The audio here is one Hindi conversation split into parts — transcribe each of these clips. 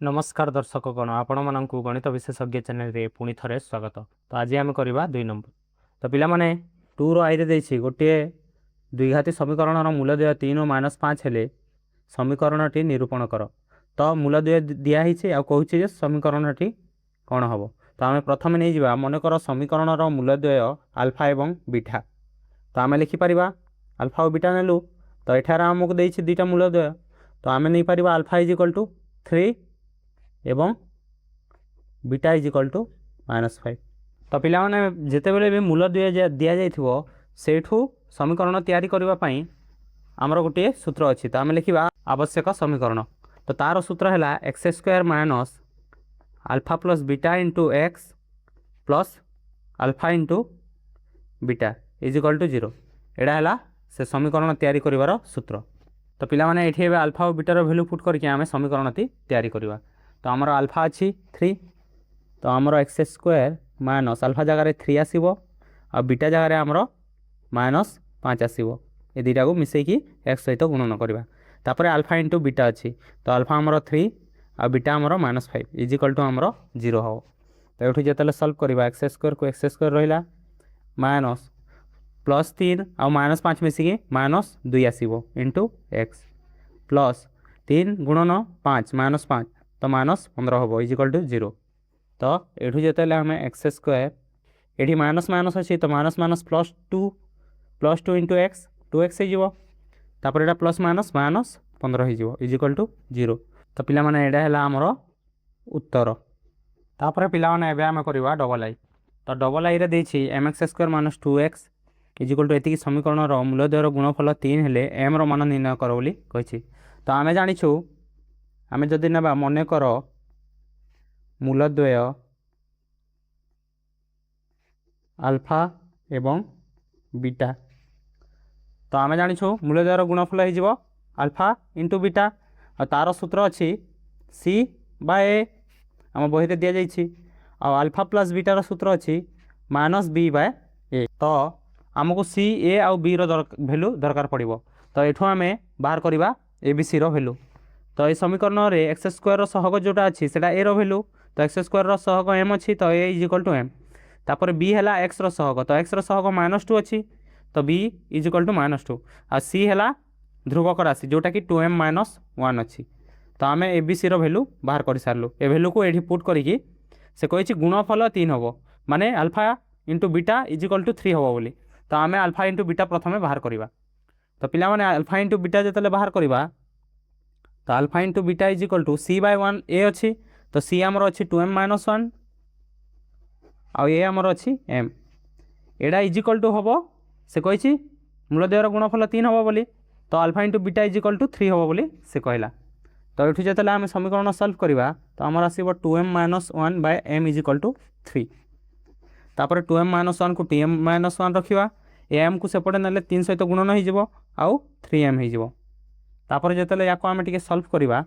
नमस्कार दर्शकगण आपण मानकु गणित विशेषज्ञ चैनल रे पुणी थरे स्वागत। तो आज आम करवा 2 नंबर। तो पिला माने 2 रो आई रे देछि गोटे द्विघाती समीकरण रो मूलद्वय 3 और -5 हेले समीकरणटी निरूपण कर। तो मूलद्वय दिया हिछि आ कहूछि जे समीकरणटी कोन हबो। तो आमे प्रथम नै जिबा मन कर समीकरण रो मूलद्वय अल्फा एवं बीटा। तो आमे लिखि परिबा अल्फा और बीटा नेलु। तो एठार हमकु देछि दुईटा मूलद्वय। तो आमे नै परिबा अल्फा = 3 एवं बीटा = -5। तो पिला माने जेते बेले भी मूलद्वय दिया जाइथिबो सेठू समीकरण तैयारी करबा पई हमर गोटे सूत्र अछि। तो आमे लिखिबा आवश्यक समीकरण। तो तार सूत्र हैला x² - alpha plus beta into x plus alpha into beta = 0। एडा हैला से समीकरण तैयारी करिवार सूत्र। तो पिला माने एठी एबे अल्फा और बीटार वैल्यू पुट करके आमे समीकरण तैयारी करबा। तो आमर अल्फा अच्छी 3। तो आमर x² - अल्फा जगार 3 आसो आ बीटा जगार आमर -5 आसो। ये दुईटा को मिसेकी x सहित गुणन करवा। तापर अल्फा इंटू बीटा अच्छी। तो अल्फा आमर 3 आ बीटा आमर -5 = आमर 0 हो। तो ये जिते सल्व करवा x² को x² रहा -+3 आ -5 मिसिकी -2 आसो इंटू x प्लस 3 गुणन 5 -5 तो -15 हम = 0। तो ये जिते आम x² ये माइनस माइनस अच्छी तो minus minus +2 into x 2x hopper यहाँ प्लस माइनस -15 हो = 0। तो पाने यहाँ है आमर उत्तर। तापर पाने आम करवा डबल आई। तो डबल आई रे mx² - 2x = समीकरण मूलद्वयर गुणफल 3 हेले m मान निर्णय कर बोली कही। तो आम जाचु आम जदि ना मन कर मूलद्वय अल्फा एवं बीटा। तो आम जाचु मूलद्वयर गुणफल हो अल्फा इंटू बीटा और तार सूत्र अच्छी c/a आम बही दि जाइए। अल्फा प्लस बीटार सूत्र अच्छी -b/a। तो आमको c a आउ b वैल्यू दरकार पड़ो। तो ये आम बाहर करवा abc वैल्यू। तो ये समीकरण में x² सहग जोटा अच्छी से a वैल्यू। तो x² सहग m अच्छी तो a = m। तापर b है x सहग तो x सहग -2 अच्छी तो b = -2 आ c है ध्रुवक राशि जोटा कि 2m - 1 अच्छी। तो आम abc वैल्यू बाहर कर सारू। ए वैल्यू को ये पुट करी से कही गुणफल 3 हम माने अल्फा इंटू बीटा = 3 हम बोली। तो आम अल्फा इंटू बीटा प्रथम बाहर करवा। तो पिला माने अल्फा इंटू बीटा जो बाहर करवा तो alpha into beta = c/1 a अच्छी। तो c आमर अच्छी 2m - 1 आउ ए आमर अच्छी m एडा = हम से कही मूलद्वयर गुणफल 3 हम बोली। तो अल्फा इंटू बीटा = 3 हम बोली से कहला। तो ये जो आम समीकरण सल्व करवा तो आमर आसो 2m - 1/m = 3। तापर 2m - 1 को tm - 1 रखा am को सेपटे ना 3 सहित गुणन हो आउ 3m हो। तापर जो या आम टे सल्व करवा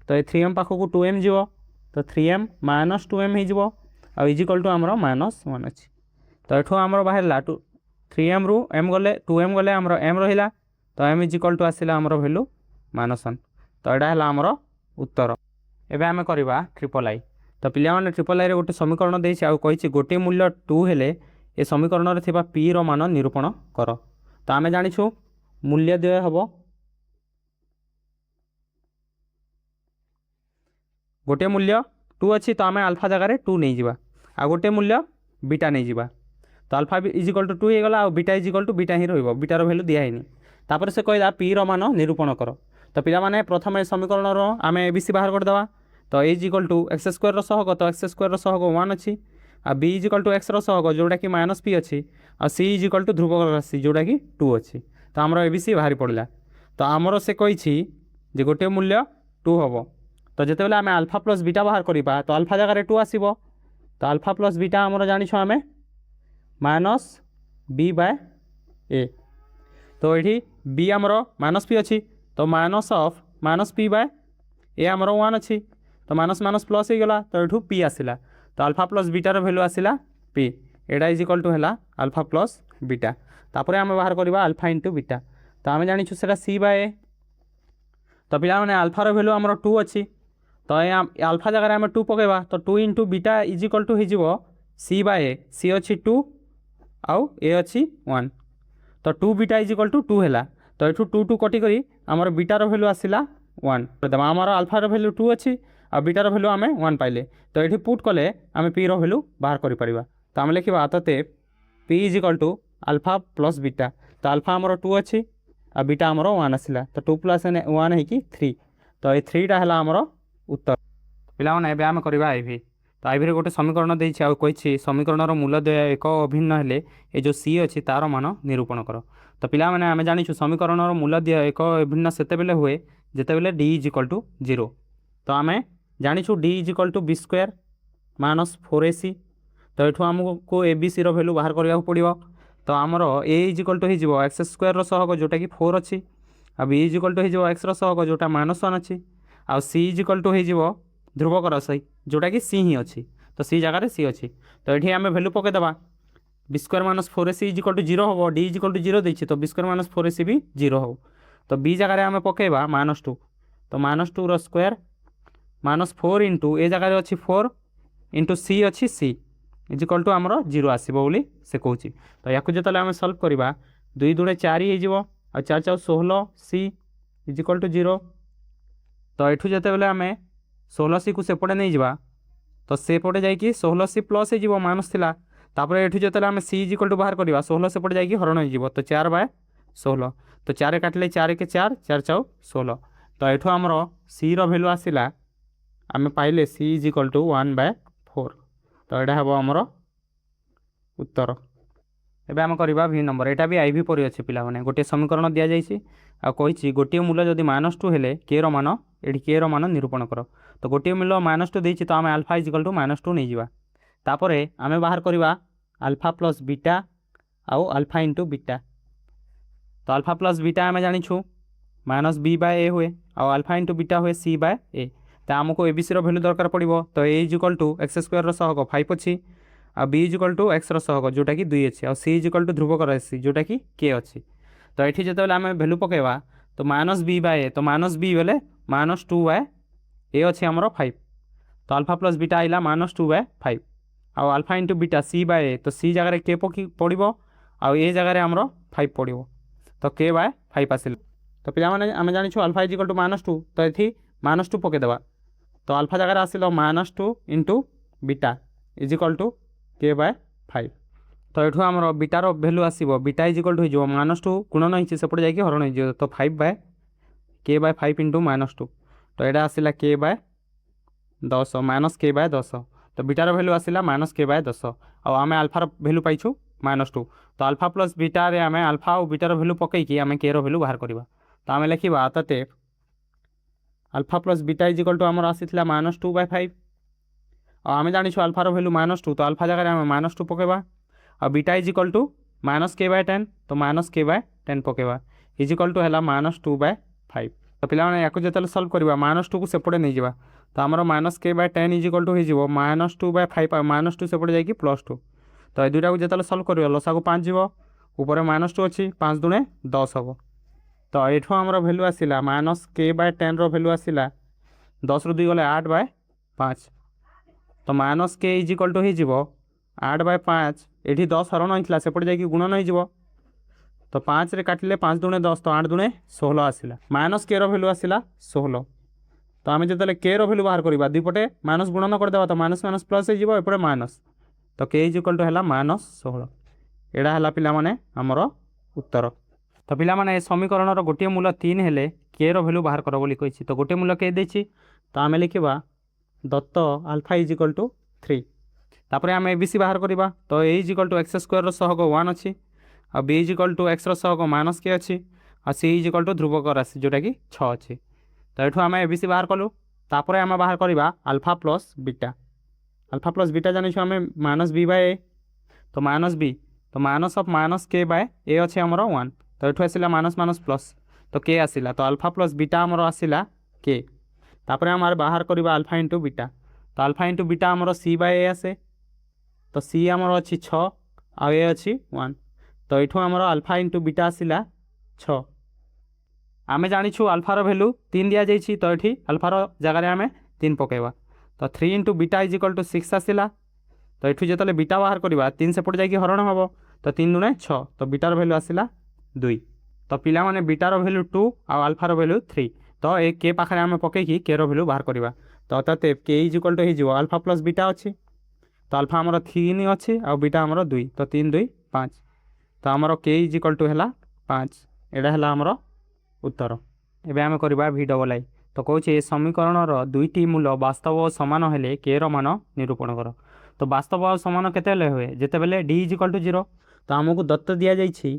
तो ये 3m पाखक 2m जीव तो 3m - 2m हो = आमर -1 अच्छी। तो ये आमर बाहर 3m रु m गले 2m गले आमर m रहा तो m = आसला आमर वैल्यू -1। तो यहाँ है आमर उत्तर। एवं आम करवा ट्रिपल आई। तो पिला ट्रिपल आई गोटे समीकरण देसी कही गोटे मूल्य 2 हेले ए समीकरण में पी मान निरूपण कर। तो आम जाचु मूल्य द्वय हम गोटे मूल्य 2 अच्छी तो आम अल्फा जगार 2 नहीं जावा आ गोटे मूल्य बीटा नहीं जावा। तो अल्फा = 2 हो गला बीटा = बीटा ही रही बीटार वैल्यू दिखाई। तापर से कहला पी मान निरूपण कर। तो पिला माने प्रथम समीकरण आम abc बाहर करदे। तो a = x² सहग तो x² सहग 1 अच्छी आ b = x सहग जोटा कि -p अच्छी आ c = ध्रुवक राशि जोटा कि 2 अच्छी। तो आमर abc बाहरी पड़ा। तो आमर से कही गोटे मूल्य 2 हम। तो जिते आम अल्फा प्लस बीटा बाहर करवा तो अल्फा जगार 2 आसो। तो अल्फा प्लस बीटा आमर जाचु आम -b/a। तो ये b आमर -p अच्छी तो -p/a आमर 1 अच्छी तो माइनस माइनस प्लस हो गला तो ये पी आसला। तो अल्फा प्लस बीटार वैल्यू आसला पी एडा = अल्फा प्लस बीटा। तापर आम बाहर करवा अल्फा इंटू बीटा। तो आम जाचु से c/a। तो पिला माने अल्फार वैल्यू आमर 2 अच्छी तो आल्फा जगह आम 2 पकेबा तो 2 into beta is equal to हो सी बाय ए सी अच्छी 2 आउ ए अच्छी 1 तो 2 बीटा इज इक्वल टू 2 है तो ये 2 2 कटिक आमर बीटार भैल्यू आसला 1 आमर आल्फार भैल्यू 2 अच्छी आ बीटार भैल्यू आम 1 पाइले तो ये पुट कले आम पी भैल्यू बाहर कर तो आम लिखा तते P is equal to alpha plus beta तो आल्फा आमर 2 अच्छी आ बीटा आमर 1 आसला तो 2 प्लस 1 हो 3 तो ये 3टा है आमर उत्तर पाने एवं आम करवा आईवी तो आईवी गोटे समीकरण देती कही समीकरण मूलद्वय एक अभिन्न हेले ये जो सी अच्छी तार मान निरूपण कर तो पाने आम जाचु समीकरण मूलद्वय एक अभिन्न से हुए जिते डी इज इक्वल टू 0 तो आम जाचु D is equal to B square minus 4ac तो ये आमको ए बी सी भैल्यू बाहर करने पड़ो तो आमर ए इज इक्वल टू हो एक्स स्क्वायर सहग जोटा कि 4 अच्छी आ बी इज इक्वल टू हो एक्स सहग जोटा -1 अच्छी आ सी इज इक्वल टू हो ध्रुवकर सही जोटा कि सी ही अच्छी तो सी जगह सी अच्छी तो ये आम भैल्यू पकईदे B square minus 4ac is equal to 0 हम डी इज इक्वल टू 0 देती तो बी स्क्वायर माइनस 4ac भी 0 हो तो बी जगह आम पकईबा -2 तो -2 स्क्वायर -4 इंटू ए जगह अच्छी 4 इंटू सी अच्छी सी इज इक्वल टू आमर 0 आसो बोली से कहूँ तो या जो आम सल्व करवा 2 2 4 हो 4 4 16 सी इज इक्वल टू 0 तो ये जिते आम 16c को सेपटे नहीं जावा तो सेपटे जा 16c प्लस हो माइनस थिला तापर ये जो आम सी इज इक्वल टू बाहर करवा 16 सेपटे जा हरण हो तो 4/16 तो 4 काटिले 4 के 4 4 4 16 तो ये आमर सी भैल्यू आसला आम पाइले सी इज इक्वल टू 1/4 तो यहाँ हम आमर उत्तर एवं आम करवा भि नंबर यहाँ भी आईवी परी अच्छे पाने गोटे समीकरण दि जाइए आ कही गोटे मूल्य जदि -2 हेले के मान ये के मान निरूपण कर तो गोटे मूल्य -2 देती तो आम आल्फा इज इक्वल टू -2 नहीं जावा तापर आम बाहर करवा आल्फा प्लस बीटा आउ आल्फा इंटू बीटा तो आल्फा प्लस बीटा आम जाचु -b/a हुए आउ आल्फा इंटू बीटा हुए c/a तो आमको ए बी सी भैल्यू दरकार पड़ो तो A is equal to X square सहग 5 अच्छी आ B is equal to X सहग जोटा कि 2 अच्छी आ सी इज इक्वल टू ध्रुवकर सी जोटा कि के अच्छी तो ये जो आम भैल्यू पकईवा तो -b/a तो -b बेले -2/a अच्छी आमर 5 तो आल्फा प्लस बीटा आइला -2/5 आउ आल्फा इंटू बीटा c/a तो सी जगह के पड़ो आउ ए जगह आमर 5 पड़ो तो k/5 आसिल तो पे आम जाचु आल्फा इज इक्वल टू -2 तो ये -2 पकईदे तो आल्फा जगह आसिल -2 into beta is equal to k/5 तो ये आमर बीटार भैल्यू आसो बीटा इज इक्वल टू हो -2 गुणन होती सेपटे जा हरण हो तो 5/k/5 इंटू -2 तो यहाँ आसला k/10 -k/10 तो बीटार भैल्यू आसला -k/10 आम आल्फार भैल्यू पाइछु -2 तो आल्फा प्लस बीटा आम आल्फा और बीटार भैल्यू पकईकि आम के भैल्यू बाहर करवा तो आम लिखा तते alpha plus beta is equal to आमर आसीथिला -2/5 आम जाचु आल्फार भैल्यू -2 तो आल्फा जगह आम -2 पकईवा आ beta is equal to -k/10 तो -k/10 पकईवा इज इक्वल टू है -2/5 तो पाने या जो सल्व करवा -2 को सेपटे नहीं जावा तो आमर -k/10 इज इक्वल टू हो -2/5 -2 सेपटे जा +2 तो ये दुईटा को जो सल्व कर लसा को 5 जीव ऊपर -2 अच्छी 5 दूने 10 हम तो ये आमर भैल्यू आसला -k/10 भैल्यू आसला 10 रू 2 गले 8/5 तो -k इज इक्वल टू हो 8/5 ये 10 हरण होता सेपटे जा गुणन हो तो 5 रे काटिले 5 दूने 10 तो 8 दूने 16 आसला -k भैल्यू आसला 16 तो आम जो के भैल्यू बाहर करवा दुपटे माइनस गुणन करदे तो माइनस माइनस प्लस होपटे माइनस तो के इज इक्वल टू है -16 यहाँ है पाने आमर उत्तर तो पाने समीकरण गोटे मूल्य 3 हेले के भैल्यू बाहर कर बोली कही तो गोटे मूल्य के देती तो आम लिखा दत्त आल्फा इज इक्वल टू 3 तापर आम ए बी सी बाहर करवा तो A is equal to X square सहग 1 अच्छी आ B is equal to X सहग -k अच्छी आ सी इज इक्वल टू ध्रुवकर राशि जोटा कि 6 अच्छी तो ये आम ए बी सी बाहर कलु तापर आम बाहर करवा आल्फा प्लस बीटा जानी आम -b/a तो -b तो माइनस ऑफ -k/a अच्छे आमर 1 तो ये आसला माइनस माइनस प्लस तो के आसला तो आल्फा प्लस बीटा आमर आसला के तापर आम बाहर करवा आल्फा इंटू बीटा तो आल्फा इंटू बीटा आमर c/a आसे तो सी आमर अच्छी 6 आ ए अच्छी 1 तो ये आमर आल्फा इंटू बीटा आसला 6 आम जाचु आल्फार भैल्यू 3 दि जाइए तो ये आल्फार जगह आम 3 पकेबा तो 3 into beta is equal to 6 आसला तो ये जो बीटा बाहर करवा 3 सेपटे जाकि हरण हम तो 3 दुणे 6 तो बीटार भैल्यू आसला 2 तो पिला माने बीटार भैल्यू 2 आउ आल्फार भैल्यू 3 तो ए के पाखे आम पकईकि के भैल्यू बाहर करवा तो अर्थात के इज इक्वल टू हो आल्फा प्लस बीटा अच्छी तो आल्फा आमर 3 अच्छी आउ बीटा आमर 2 तो 3 2 5 तो आमर के इज इक्वल टू है 5 एटा है आमर उत्तर एवं आम करवा भि डबल आई तो कौन ए समीकरणर दुईटी मूल वास्तव और सामान हेले के मान निरूपण कर तो वास्तव और सामान केते हुए जिते बेले डी इज इक्वल टू 0 तो आमको दत्त दि जाइए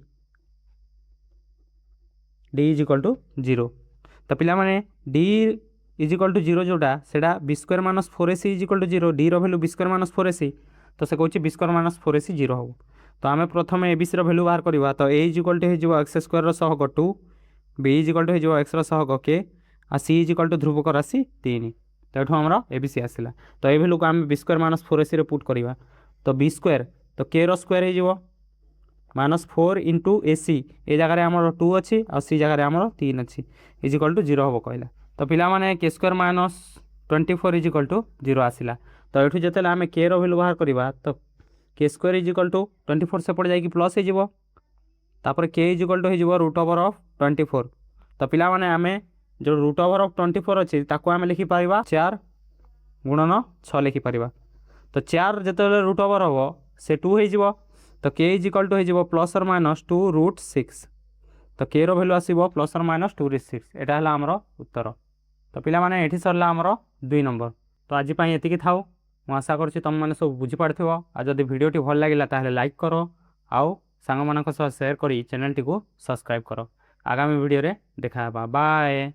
डी इज इक्वल टू 0 तो पिला माने डी इज इक्वल टू 0 जोटा सेटा B square minus 4ac is equal to 0 D value B square minus 4ac तो से कौन बी स्क्वायर माइनस 4ac 0 हो तो आम प्रथम एबीसी भैल्यू बाहर करवा तो ए इज इक्वल टू हो एक्स स्क्वायर सहग 2 बी इज इक्वल टू हो एक्स सहग के आ सी इज इक्वल टू ध्रुवक राशि 3 तो ये आमर एबीसी आसला तो ये भैल्यू को आम B square minus 4ac put करवा तो बी स्क्वायर तो के स्क्वायर हो माइनस 4 इंटू ac ए जगह आमर 2 अच्छी आ सी जगह आमर 3 अच्छी इज इक्वल टू 0 हम कहला तो पिला माने K square minus 24 is equal to 0 आसला तो ये जो आम के भैल्यू बाहर करवा तो के स्क्वायर इज इक्वल टू 24 सेपटे जाकि प्लस हो के इज इक्वल टू हो रूट ओवर ऑफ 24 तो पिला माने आम जो रूट ओवर ऑफ 24 अच्छी ताको आम लिखिपर 4 गुणन 6 लिखिपर तो 4 जो रूट ओवर हम से 2 हो तो के इज इक्वल टू हो प्लस और माइनस 2 रूट 6 तो के भैल्यू आसो प्लस और माइनस 2 रूट 6 यहाँ है आमर उत्तर तो पिला माने ये सरला आमर 2 नंबर तो आज ये थाऊ मु आशा करुँच तुम मैंने सब बुझीपार आ जदि भिडटी भल लगे ताहले लाइक करो आउ सांग मान सह सेयार करी चैनल टी को सब्सक्राइब करो आगामी वीडियो रे देखा बाय।